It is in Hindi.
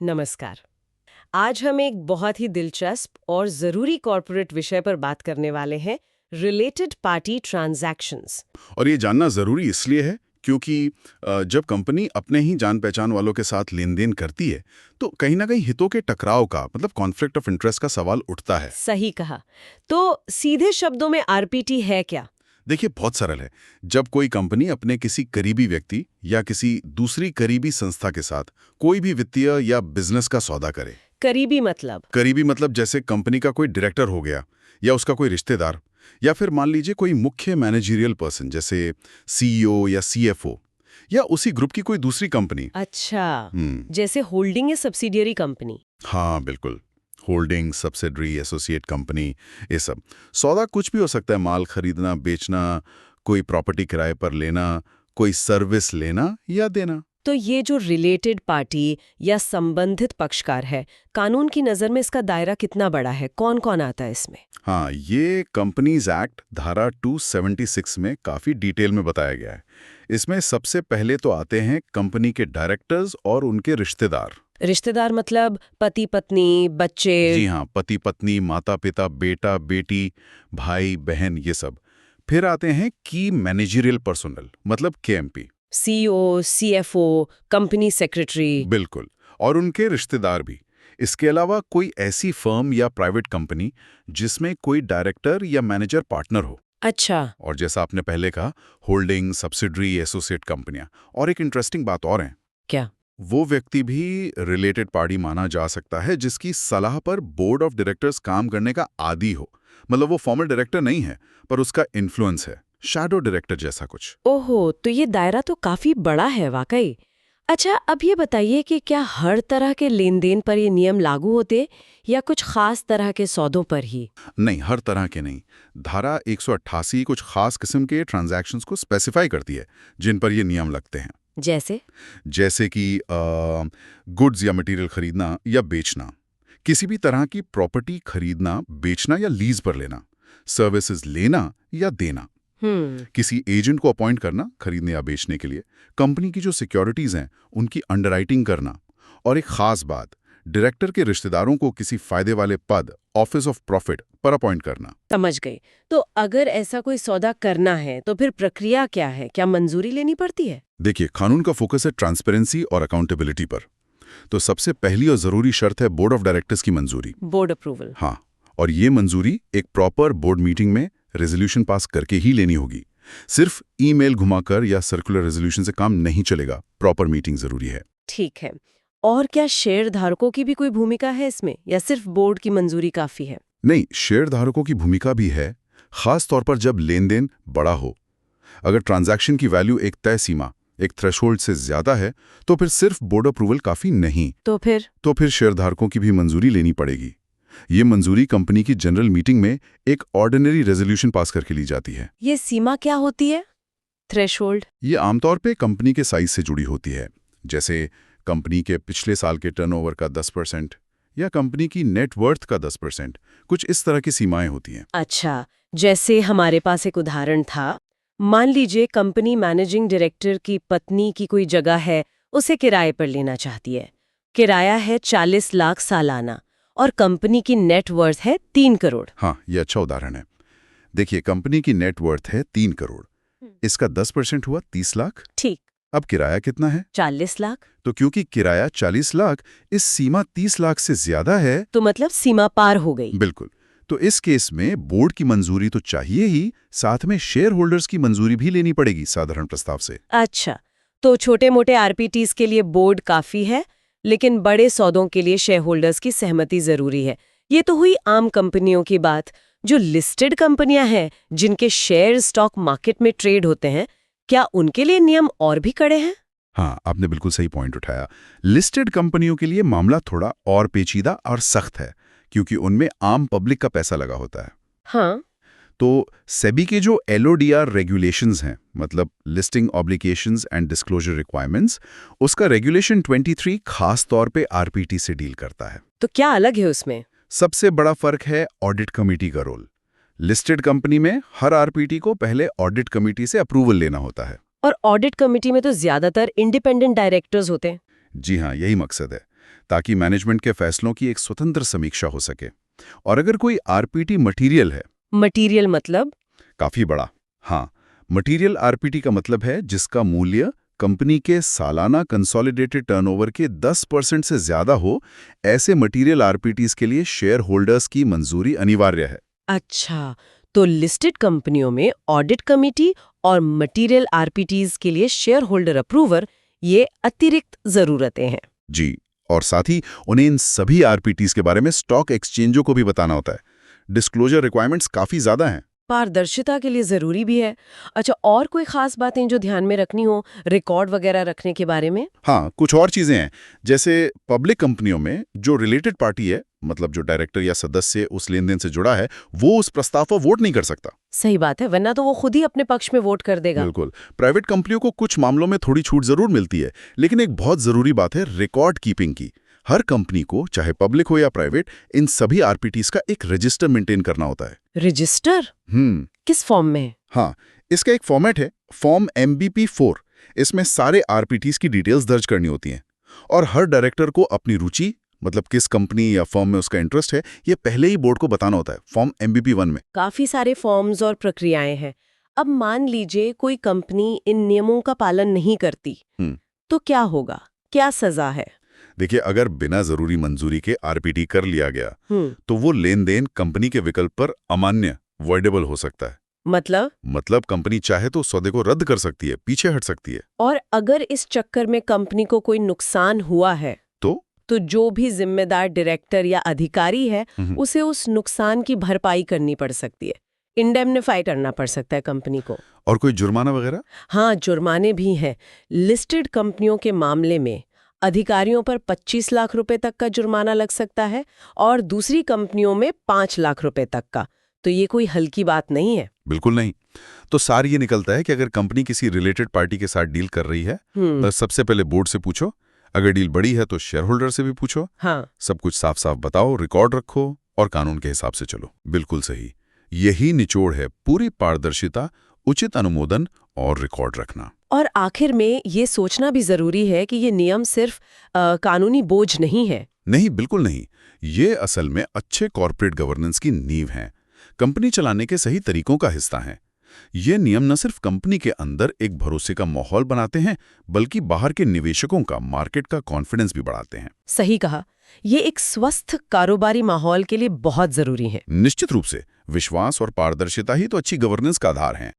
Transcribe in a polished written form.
नमस्कार। आज हम एक बहुत ही दिलचस्प और ज़रूरी कॉर्पोरेट विषय पर बात करने वाले हैं, रिलेटेड पार्टी ट्रांजैक्शंस। और ये जानना ज़रूरी इसलिए है क्योंकि जब कंपनी अपने ही जान पहचान वालों के साथ लेन देन करती है तो कहीं ना कहीं हितों के टकराव का मतलब कॉन्फ्लिक्ट ऑफ इंटरेस्ट का सवाल उठता है। सही कहा। तो सीधे शब्दों में आरपीटी है क्या? देखिए, बहुत सरल है। जब कोई कंपनी अपने किसी करीबी व्यक्ति या किसी दूसरी करीबी संस्था के साथ कोई भी वित्तीय या बिजनेस का सौदा करे। करीबी मतलब जैसे कंपनी का कोई डायरेक्टर हो गया या उसका कोई रिश्तेदार, या फिर मान लीजिए कोई मुख्य मैनेजरियल पर्सन जैसे सीईओ या सीएफओ, या उसी ग्रुप की कोई दूसरी कंपनी। अच्छा, जैसे होल्डिंग या सब्सिडियरी कंपनी। हाँ बिल्कुल, होल्डिंग, सब्सिडरी, एसोसिएट कंपनी, ये सब। सौदा कुछ भी हो सकता है, माल खरीदना, बेचना, कोई प्रॉपर्टी किराए पर लेना, कोई सर्विस लेना या देना। तो ये जो रिलेटेड पार्टी या संबंधित पक्षकार है, कानून की नज़र में इसका दायरा कितना बड़ा है? कौन कौन आता है इसमें? हाँ, ये कंपनीज एक्ट धारा 276 में काफ़ी डिटेल में बताया गया है। इसमें सबसे पहले तो आते हैं कंपनी के डायरेक्टर्स और उनके रिश्तेदार। रिश्तेदार मतलब पति पत्नी, बच्चे? जी हाँ, पति पत्नी, माता पिता, बेटा बेटी, भाई बहन, ये सब। फिर आते हैं की मैनेजरियल पर्सोनल मतलब KMP. CEO, CFO, company secretary. बिल्कुल, और उनके रिश्तेदार भी। इसके अलावा कोई ऐसी फर्म या प्राइवेट कंपनी जिसमें कोई डायरेक्टर या मैनेजर पार्टनर हो। अच्छा। और जैसा आपने पहले कहा, होल्डिंग, सब्सिडरी, एसोसिएट कंपनियां। और एक इंटरेस्टिंग बात और है, क्या? वो व्यक्ति भी रिलेटेड पार्टी माना जा सकता है जिसकी सलाह पर बोर्ड ऑफ डायरेक्टर्स काम करने का आदी हो। मतलब वो फॉर्मल डायरेक्टर नहीं है, पर उसका इन्फ्लुएंस है, शैडो डायरेक्टर जैसा कुछ। ओहो, तो ये दायरा तो काफी बड़ा है वाकई। अच्छा, अब ये बताइए कि क्या हर तरह के लेन देन पर ये नियम लागू होते या कुछ खास तरह के सौदों पर ही? नहीं, हर तरह के नहीं। धारा 188 कुछ खास किस्म के ट्रांजैक्शंस को स्पेसिफाई करती है जिन पर ये नियम लगते हैं। जैसे कि गुड्स या मटेरियल खरीदना या बेचना, किसी भी तरह की प्रॉपर्टी खरीदना, बेचना या लीज पर लेना, सर्विसेज लेना या देना, किसी एजेंट को अपॉइंट करना खरीदने या बेचने के लिए, कंपनी की जो सिक्योरिटीज हैं उनकी अंडरराइटिंग करना, और एक खास बात, डायरेक्टर के रिश्तेदारों को किसी फायदे वाले पद, ऑफिस ऑफ प्रॉफिट पर अपॉइंट करना। समझ गई। तो अगर ऐसा कोई सौदा करना है तो फिर प्रक्रिया क्या है? क्या मंजूरी लेनी पड़ती है? देखिए, कानून का फोकस है ट्रांसपेरेंसी और अकाउंटेबिलिटी पर। तो सबसे पहली और जरूरी शर्त है बोर्ड ऑफ डायरेक्टर्स की मंजूरी, बोर्ड अप्रूवल। हाँ, और ये मंजूरी एक प्रॉपर बोर्ड मीटिंग में रेजोल्यूशन पास करके ही लेनी होगी। सिर्फ ईमेल घुमाकर या सर्कुलर रेजोल्यूशन से काम नहीं चलेगा, प्रॉपर मीटिंग जरूरी है। ठीक है। और क्या शेयर धारकों की भी कोई भूमिका है इसमें या सिर्फ बोर्ड की मंजूरी काफी है? नहीं, शेयर धारकों की भूमिका भी है, खास तौर पर जब लेन देन बड़ा हो। अगर ट्रांजैक्शन की वैल्यू एक तय सीमा, एक थ्रेशोल्ड से ज्यादा है तो फिर सिर्फ बोर्ड अप्रूवल काफी नहीं। तो फिर शेयरधारकों की भी मंजूरी लेनी पड़ेगी। ये मंजूरी कंपनी की जनरल मीटिंग में एक ऑर्डिनरी रेजोल्यूशन पास करके ली जाती है। ये सीमा क्या होती है, थ्रेशोल्ड? ये आमतौर पे कंपनी के साइज से जुड़ी होती है, जैसे कंपनी के पिछले साल के टर्नओवर का 10% या कंपनी की नेटवर्थ का 10%, कुछ इस तरह की सीमाएं होती हैं। अच्छा, जैसे हमारे पास एक उदाहरण था, मान लीजिए कंपनी मैनेजिंग डायरेक्टर की पत्नी की कोई जगह है, उसे किराए पर लेना चाहती है। किराया है 40 लाख सालाना और कंपनी की नेटवर्थ है 3 करोड़। हाँ, ये अच्छा उदाहरण है। देखिए, कंपनी की नेटवर्थ है 3 करोड़, इसका 10% हुआ 30 लाख। ठीक। अब किराया कितना है? 40 लाख। तो क्योंकि किराया 40 लाख, इस सीमा 30 लाख से ज्यादा है, तो मतलब सीमा पार हो गई। बिल्कुल। तो इस केस में बोर्ड की मंजूरी तो चाहिए ही, साथ में शेयर होल्डर्स की मंजूरी भी लेनी पड़ेगी साधारण प्रस्ताव से। अच्छा, तो छोटे मोटे आरपीटीज के लिए बोर्ड काफी है, लेकिन बड़े सौदों के लिए शेयर होल्डर्स की सहमति जरूरी है। ये तो हुई आम कंपनियों की बात। जो लिस्टेड कंपनियां हैं, जिनके शेयर स्टॉक मार्केट में ट्रेड होते हैं, क्या उनके लिए नियम और भी कड़े हैं? हाँ, आपने बिल्कुल सही पॉइंट उठाया। लिस्टेड कंपनियों के लिए मामला थोड़ा और पेचीदा और सख्त है, क्योंकि उनमें आम पब्लिक का पैसा लगा होता है। हाँ। तो सेबी के जो एलओडीआर रेगुलेशंस हैं, मतलब listing obligations and disclosure requirements, उसका रेगुलेशन 23 खास तौर पे आरपीटी से डील करता है। तो क्या अलग है उसमें? सबसे बड़ा फर्क है ऑडिट कमेटी का रोल। लिस्टेड कंपनी में हर आरपीटी को पहले ऑडिट कमेटी से अप्रूवल लेना होता है। और ऑडिट कमेटी में तो ज्यादातर इंडिपेंडेंट डायरेक्टर्स होते हैं। जी हाँ, यही मकसद है, ताकि मैनेजमेंट के फैसलों की एक स्वतंत्र समीक्षा हो सके। और अगर कोई आरपीटी मटेरियल है, मटेरियल मतलब? काफी बड़ा। हाँ, मटेरियल आरपीटी का मतलब है जिसका मूल्य कंपनी के सालाना कंसोलिडेटेड टर्नओवर के 10% से ज्यादा हो, ऐसे मटेरियल आरपीटीज के लिए शेयर होल्डर्स की मंजूरी अनिवार्य है। अच्छा, तो लिस्टेड कंपनियों में ऑडिट कमेटी और मटेरियल आरपीटीज के लिए शेयर होल्डर अप्रूवर, ये अतिरिक्त जरूरतें हैं। जी, और साथ ही उन्हें इन सभी आरपीटीज के बारे में स्टॉक एक्सचेंजों को भी बताना होता है। डिस्क्लोजर रिक्वायरमेंट्स काफी ज्यादा हैं। पारदर्शिता के लिए जरूरी भी है। अच्छा, और कोई खास बातें जो ध्यान में रखनी हो रिकॉर्ड वगैरह रखने के बारे में? हाँ, कुछ और चीजें हैं। जैसे पब्लिक कंपनियों में जो रिलेटेड पार्टी है, मतलब जो डायरेक्टर या सदस्य उस लेन देन से जुड़ा है, वो उस प्रस्ताव पर वोट नहीं कर सकता। सही बात है, वरना तो वो खुद ही अपने पक्ष में वोट कर देगा। बिल्कुल। प्राइवेट कंपनियों को कुछ मामलों में थोड़ी छूट जरूर मिलती है, लेकिन एक बहुत जरूरी बात है रिकॉर्ड कीपिंग की। हर कंपनी को, चाहे पब्लिक हो या प्राइवेट, इन सभी आरपीटीज का एक रजिस्टर मेंटेन करना होता है। रजिस्टर? किस फॉर्म में? हाँ, इसका एक फॉर्मेट है, फॉर्म MBP4। इसमें सारे आरपीटीज की डिटेल्स दर्ज करनी होती हैं। और हर डायरेक्टर को अपनी रुचि, मतलब किस कंपनी या फर्म में उसका इंटरेस्ट है, ये पहले ही बोर्ड को बताना होता है, फॉर्म MBP1 में। काफी सारे फॉर्म्स और प्रक्रियाएं हैं। अब मान लीजिए कोई कंपनी इन नियमों का पालन नहीं करती, तो क्या होगा? क्या सजा है? देखिए, अगर बिना जरूरी मंजूरी के आरपीटी कर लिया गया, तो वो लेन देन कंपनी के विकल्प पर अमान्य, वॉइडेबल हो सकता है। मतलब कंपनी चाहे तो सौदे को रद्द कर सकती है, पीछे हट सकती है। और अगर इस चक्कर में कंपनी को कोई नुकसान हुआ है, तो जो भी जिम्मेदार डायरेक्टर या अधिकारी है, उसे उस नुकसान की भरपाई करनी पड़ सकती है। इंडेमनिफाई करना पड़ सकता है कंपनी को। और कोई जुर्माना वगैरह? हाँ, जुर्माने भी हैं। लिस्टेड कंपनियों के मामले में अधिकारियों पर 25 लाख रुपए तक का जुर्माना लग सकता है और दूसरी कंपनियों में 5 लाख रुपए तक का। तो ये कोई हल्की बात नहीं है। बिल्कुल नहीं। तो सार ये निकलता है कि अगर कंपनी किसी रिलेटेड पार्टी के साथ डील कर रही है, तो सबसे पहले बोर्ड से पूछो। अगर डील बड़ी है तो शेयर होल्डर से भी पूछो। हाँ। सब कुछ साफ साफ बताओ, रिकॉर्ड रखो और कानून के हिसाब से चलो। बिल्कुल सही। यही निचोड़ है पूरी पारदर्शिता, उचित अनुमोदन और रिकॉर्ड रखना। और आखिर में ये सोचना भी जरूरी है कि ये नियम सिर्फ कानूनी बोझ नहीं है। नहीं, बिल्कुल नहीं। ये असल में अच्छे कॉर्पोरेट गवर्नेंस की नींव हैं, कंपनी चलाने के सही तरीकों का हिस्सा हैं। ये नियम न सिर्फ कंपनी के अंदर एक भरोसे का माहौल बनाते हैं, बल्कि बाहर के निवेशकों का, मार्केट का कॉन्फिडेंस भी बढ़ाते हैं। सही कहा। ये एक स्वस्थ कारोबारी माहौल के लिए बहुत जरूरी है। निश्चित रूप से विश्वास और पारदर्शिता ही तो अच्छी गवर्नेंस का आधार हैं।